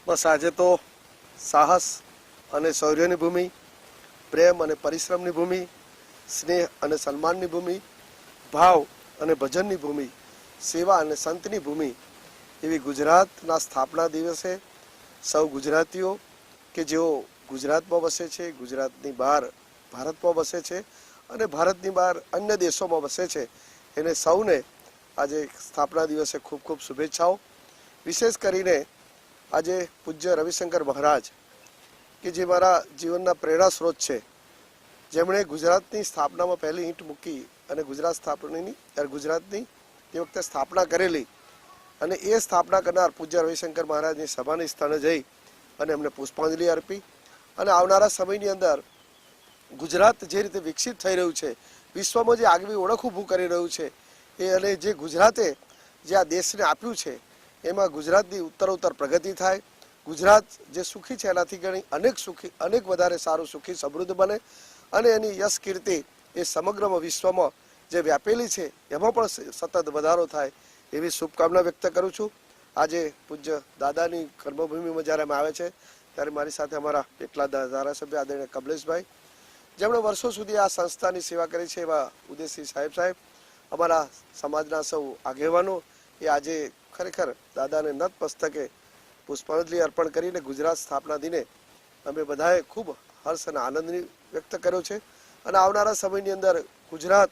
બસ આજે તો સાહસ અને શૌર્યની ભૂમિ, પ્રેમ અને પરિશ્રમની ભૂમિ, સ્નેહ અને સન્માનની ભૂમિ, ભાવ અને ભજનની ભૂમિ, સેવા અને સંતની ભૂમિ એવી ગુજરાતના સ્થાપના દિવસે સૌ ગુજરાતીઓ કે જેઓ ગુજરાતમાં વસે છે, ગુજરાતની બહાર ભારતમાં વસે છે અને ભારતની બહાર અન્ય દેશોમાં વસે છે, એને સૌને આજે સ્થાપના દિવસે ખૂબ ખૂબ શુભેચ્છાઓ। વિશેષ કરીને આજે પૂજ્ય રવિશંકર મહારાજ કે જે મારા જીવનના પ્રેરણા સ્ત્રોત છે, જેમણે ગુજરાતની સ્થાપનામાં પહેલી ઈંટ મૂકી અને ગુજરાતની તે વખતે સ્થાપના કરેલી અને એ સ્થાપના કરનાર પૂજ્ય રવિશંકર મહારાજની સભાની સ્થળે જઈ અને એમને પુષ્પાંજલિ અર્પી અને આવનારા સમયની અંદર ગુજરાત જે રીતે વિકસિત થઈ રહ્યું છે, વિશ્વમાં જે આગવી ઓળખ ઊભું કરી રહ્યું છે એ અને જે ગુજરાતે જે આ દેશને આપ્યું છે એમાં ગુજરાતની ઉત્તરોત્તર પ્રગતિ થાય, ગુજરાત જે સુખી છે એનાથી ઘણી અનેક વધારે સારું સુખી સમૃદ્ધ બને અને એની યશ કીર્તિ એ સમગ્ર વિશ્વમાં જે વ્યાપેલી છે એમાં પણ સતત વધારો થાય એવી શુભકામના વ્યક્ત કરું છું। આજે પૂજ્ય દાદાની કર્મભૂમિમાં જ્યારે અમે આવે છે ત્યારે મારી સાથે અમારા એટલા ધારાસભ્ય આદરણીય કમલેશભાઈ, જેમણે વર્ષો સુધી આ સંસ્થાની સેવા કરી છે, એવા ઉદયસિંહ સાહેબ, અમારા સમાજના સૌ આગેવાનો એ આજે ખરેખર દાદાને નતમસ્તકે પુષ્પાંજલિ અર્પણ કરીને ગુજરાત સ્થાપના દિને અમે બધાએ ખૂબ હર્ષ અને આનંદ વ્યક્ત કર્યો છે અને આવનારા સમયની અંદર ગુજરાત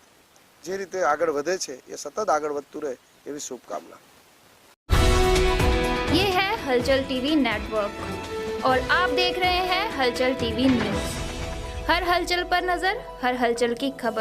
જે રીતે આગળ વધે છે એ સતત આગળ વધતું રહે એવી શુભકામના। ये है हलचल टीवी नेटवर्क और आप देख रहे हैं हलचल टीवी न्यूज। हर हलचल पर नजर, हर हलचल की खबर।